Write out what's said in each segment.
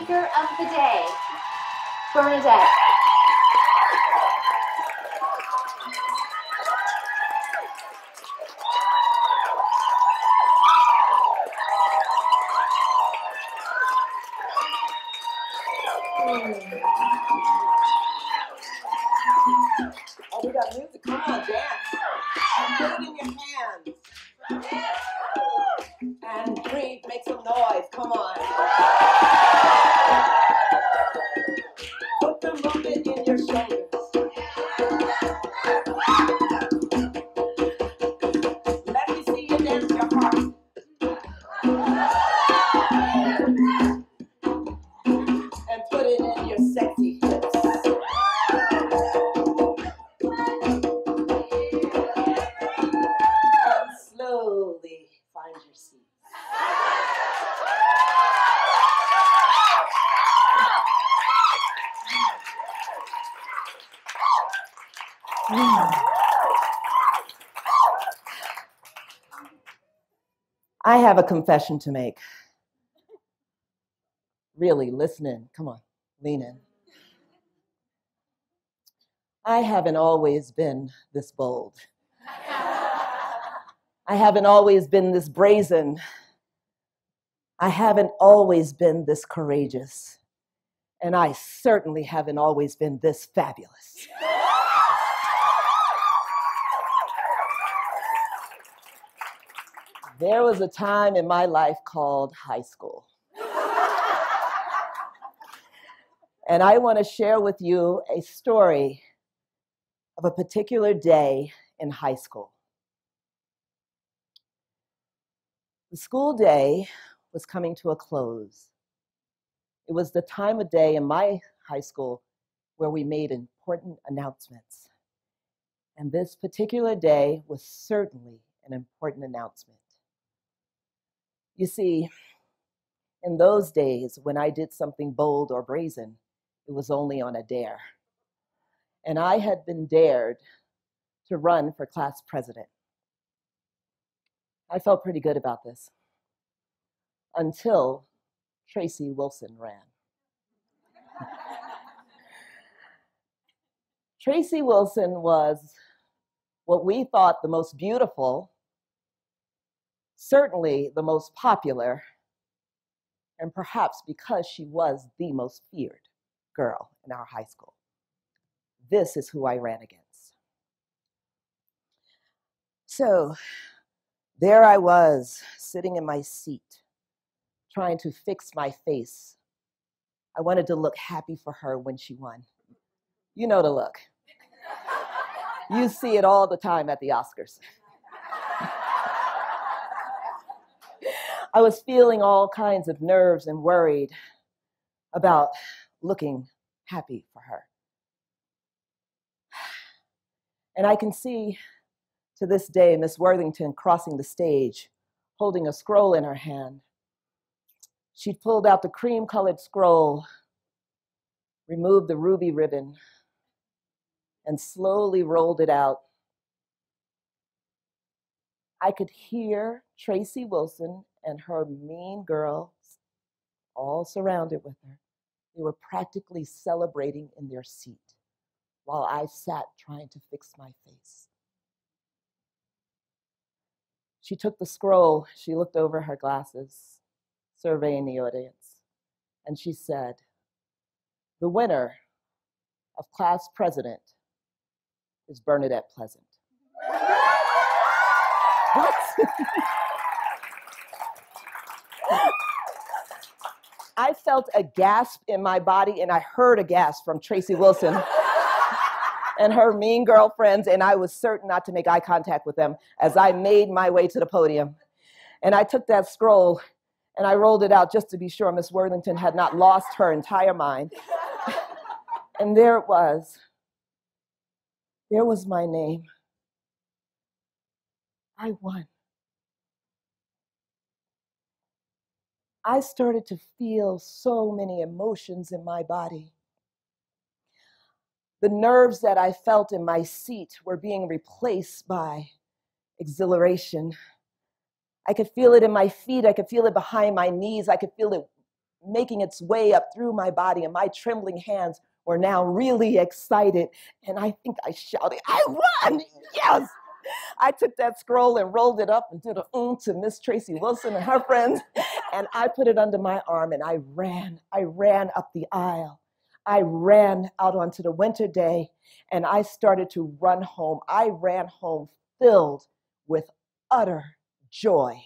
speaker of the day, Bernadette. Oh, we got music. Come on, dance. Put it in your hands. And breathe. Make some noise. Come on. Put the movement in your shoulders. Let me see you dance your heart. And put it in your sexy hips. And slowly find your seat. I have a confession to make. Really, listen in. Come on, lean in. I haven't always been this bold. I haven't always been this brazen. I haven't always been this courageous. And I certainly haven't always been this fabulous. There was a time in my life called high school. And I want to share with you a story of a particular day in high school. The school day was coming to a close. It was the time of day in my high school where we made important announcements. And this particular day was certainly an important announcement. You see, in those days, when I did something bold or brazen, it was only on a dare. And I had been dared to run for class president. I felt pretty good about this until Tracy Wilson ran. Tracy Wilson was what we thought the most beautiful, certainly the most popular, and perhaps because she was the most feared girl in our high school. This is who I ran against. So there I was, sitting in my seat, trying to fix my face. I wanted to look happy for her when she won. You know the look. You see it all the time at the Oscars. I was feeling all kinds of nerves and worried about looking happy for her. And I can see to this day Miss Worthington crossing the stage, holding a scroll in her hand. She pulled out the cream-colored scroll, removed the ruby ribbon, and slowly rolled it out. I could hear Tracy Wilson and her mean girls all surrounded with her. They were practically celebrating in their seat while I sat trying to fix my face. She took the scroll, she looked over her glasses, surveying the audience, and she said, "The winner of class president is Bernadette Pleasant." What? I felt a gasp in my body, and I heard a gasp from Tracy Wilson and her mean girlfriends, and I was certain not to make eye contact with them as I made my way to the podium. And I took that scroll, and I rolled it out just to be sure Miss Worthington had not lost her entire mind. And there it was. There was my name. I won. I started to feel so many emotions in my body. The nerves that I felt in my seat were being replaced by exhilaration. I could feel it in my feet. I could feel it behind my knees. I could feel it making its way up through my body, and my trembling hands were now really excited. And I think I shouted, "I won! Yes!" I took that scroll and rolled it up and did a to Miss Tracy Wilson and her friends, and I put it under my arm, and I ran up the aisle. I ran out onto the winter day, and I started to run home. I ran home filled with utter joy.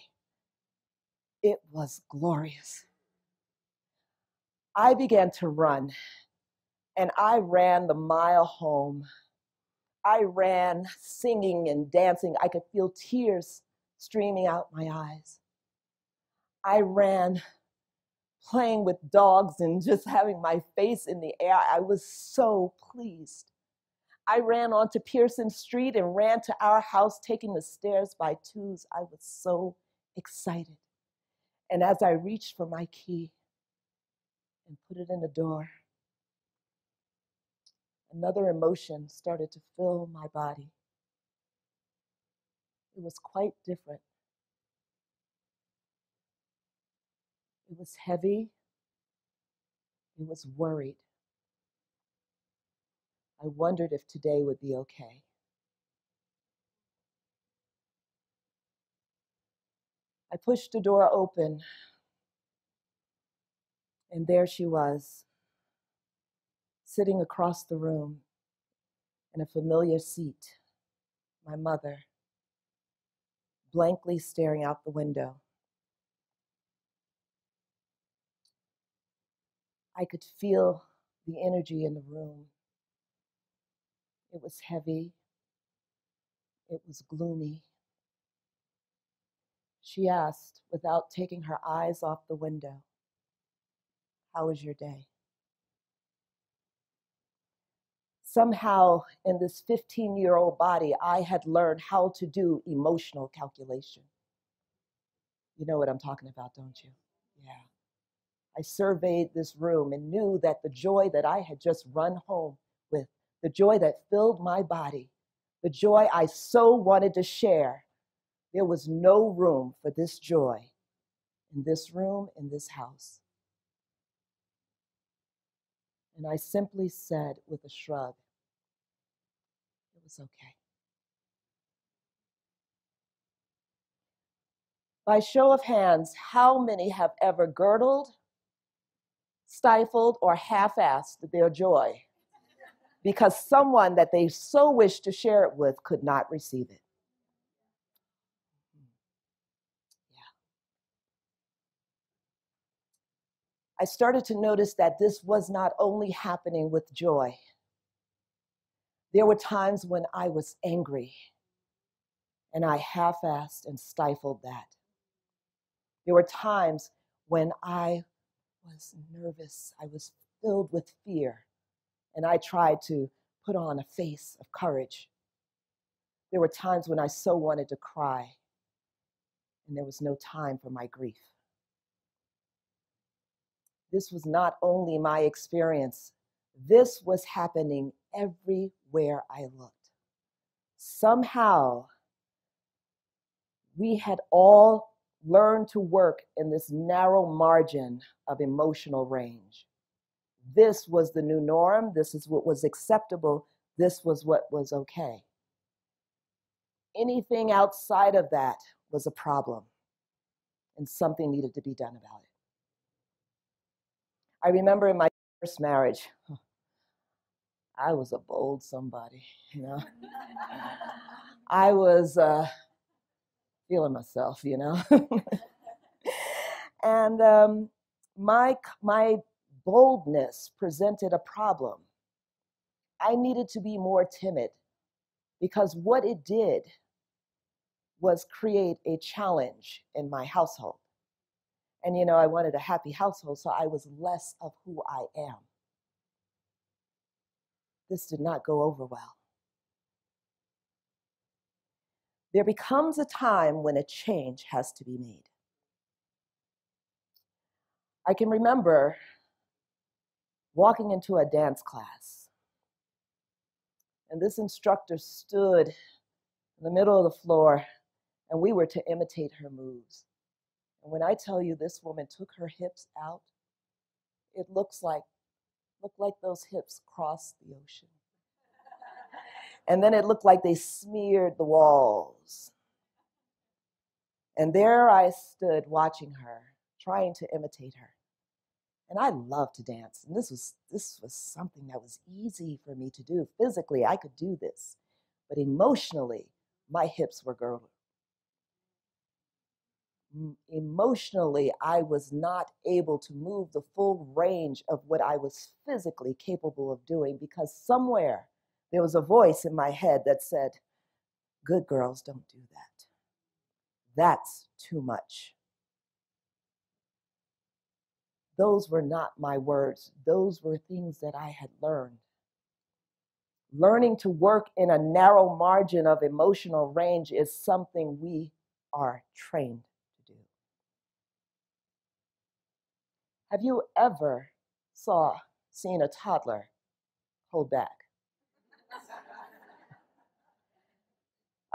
It was glorious. I began to run, and I ran the mile home. I ran singing and dancing. I could feel tears streaming out my eyes. I ran playing with dogs and just having my face in the air. I was so pleased. I ran onto Pearson Street and ran to our house, taking the stairs by twos. I was so excited. And as I reached for my key and put it in the door, another emotion started to fill my body. It was quite different. It was heavy. It was worried. I wondered if today would be okay. I pushed the door open, and there she was, sitting across the room in a familiar seat, my mother, blankly staring out the window. I could feel the energy in the room. It was heavy. It was gloomy. She asked, without taking her eyes off the window, "How was your day?" Somehow, in this 15-year-old body, I had learned how to do emotional calculation. You know what I'm talking about, don't you? Yeah. I surveyed this room and knew that the joy that I had just run home with, the joy that filled my body, the joy I so wanted to share, there was no room for this joy in this room, in this house. And I simply said with a shrug, it was okay. By show of hands, how many have ever girdled, stifled, or half-assed their joy because someone that they so wished to share it with could not receive it? Yeah. I started to notice that this was not only happening with joy. There were times when I was angry, and I half-assed and stifled that. There were times when I was nervous, I was filled with fear, and I tried to put on a face of courage. There were times when I so wanted to cry, and there was no time for my grief. This was not only my experience, this was happening everywhere I looked. Somehow, we had all learned to work in this narrow margin of emotional range. This was the new norm. This is what was acceptable. This was what was okay. Anything outside of that was a problem, and something needed to be done about it. I remember in my first marriage, I was a bold somebody, you know. I was feeling myself, you know. And my boldness presented a problem. I needed to be more timid because what it did was create a challenge in my household. And you know, I wanted a happy household, so I was less of who I am. This did not go over well. There becomes a time when a change has to be made. I can remember walking into a dance class, and this instructor stood in the middle of the floor, and we were to imitate her moves. And when I tell you this woman took her hips out it looked like those hips crossed the ocean. And then it looked like they smeared the walls. And there I stood watching her, trying to imitate her. And I love to dance. And this was something that was easy for me to do. Physically, I could do this. But emotionally, my hips were girdled. Emotionally, I was not able to move the full range of what I was physically capable of doing, because somewhere there was a voice in my head that said, good girls don't do that. That's too much. Those were not my words. Those were things that I had learned. Learning to work in a narrow margin of emotional range is something we are trained to do. Have you ever seen a toddler hold back?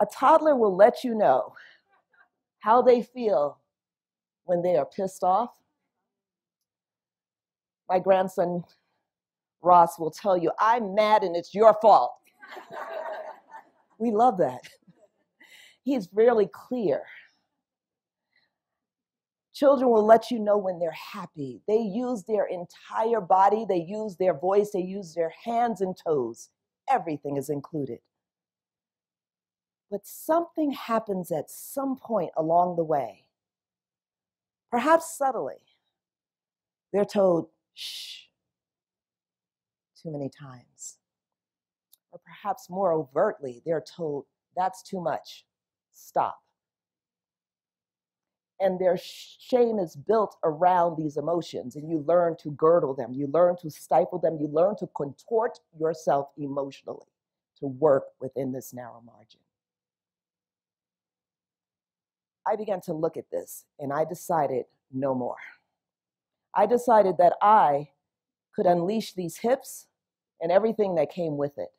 A toddler will let you know how they feel when they are pissed off. My grandson Ross will tell you, I'm mad and it's your fault. We love that. He's really clear. Children will let you know when they're happy. They use their entire body, they use their voice, they use their hands and toes. Everything is included. But something happens at some point along the way. Perhaps subtly. They're told, shh, too many times. Or perhaps more overtly, they're told, that's too much, stop. And their shame is built around these emotions, and you learn to girdle them, you learn to stifle them, you learn to contort yourself emotionally to work within this narrow margin. I began to look at this, and I decided no more. I decided that I could unleash these hips and everything that came with it.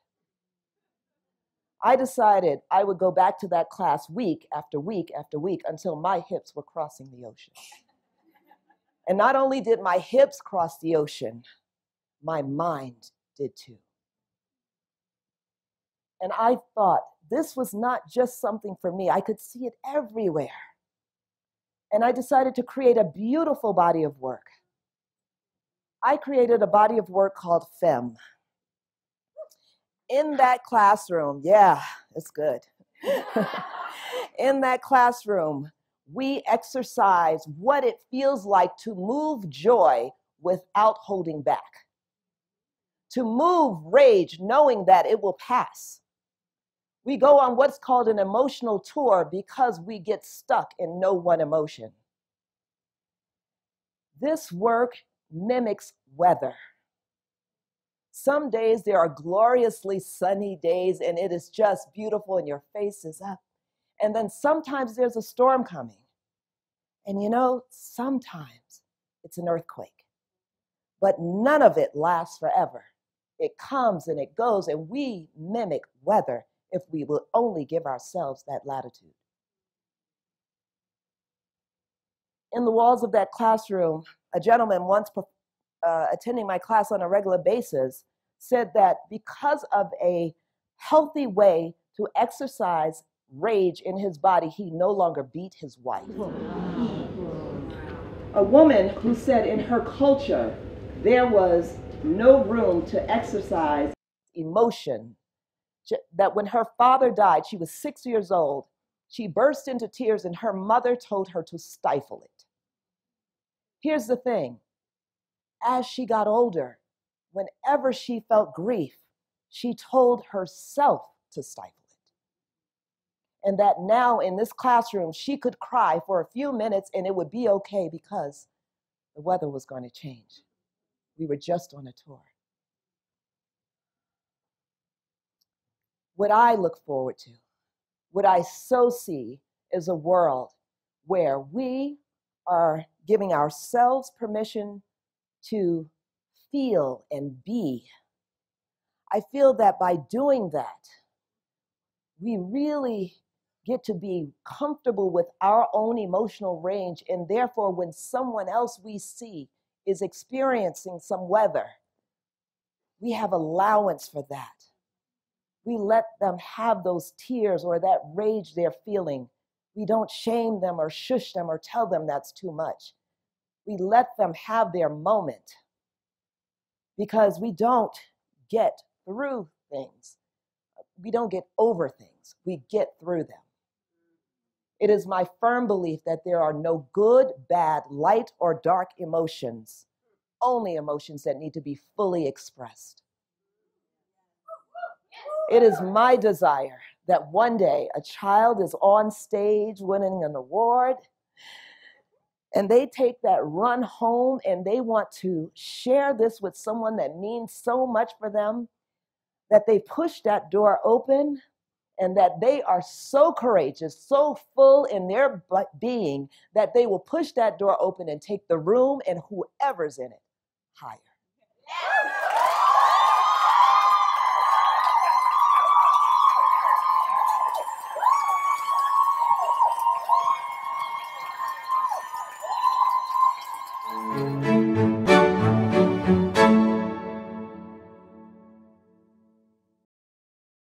I decided I would go back to that class week after week after week until my hips were crossing the ocean. And not only did my hips cross the ocean, my mind did too. And I thought this was not just something for me. I could see it everywhere. And I decided to create a beautiful body of work. I created a body of work called FEM. In that classroom, yeah, it's good. In that classroom, we exercise what it feels like to move joy without holding back. To move rage knowing that it will pass. We go on what's called an emotional tour because we get stuck in no one emotion. This work mimics weather. Some days there are gloriously sunny days and it is just beautiful and your face is up. And then sometimes there's a storm coming. And you know, sometimes it's an earthquake. But none of it lasts forever. It comes and it goes, and we mimic weather if we will only give ourselves that latitude. In the walls of that classroom, a gentleman once attending my class on a regular basis said that because of a healthy way to exercise rage in his body, he no longer beat his wife. A woman who said in her culture there was no room to exercise emotion, that when her father died, she was 6 years old, she burst into tears and her mother told her to stifle it. Here's the thing. As she got older, whenever she felt grief, she told herself to stifle it. And that now in this classroom, she could cry for a few minutes and it would be okay because the weather was going to change. We were just on a tour. What I look forward to, what I so see is a world where we are giving ourselves permission to feel and be. I feel that by doing that, we really get to be comfortable with our own emotional range, and therefore when someone else we see is experiencing some weather, we have allowance for that. We let them have those tears or that rage they're feeling. We don't shame them or shush them or tell them that's too much. We let them have their moment because we don't get through things. We don't get over things. We get through them. It is my firm belief that there are no good, bad, light, or dark emotions, only emotions that need to be fully expressed. It is my desire that one day a child is on stage winning an award, and they take that run home and they want to share this with someone that means so much for them, that they push that door open and that they are so courageous, so full in their being, that they will push that door open and take the room and whoever's in it higher.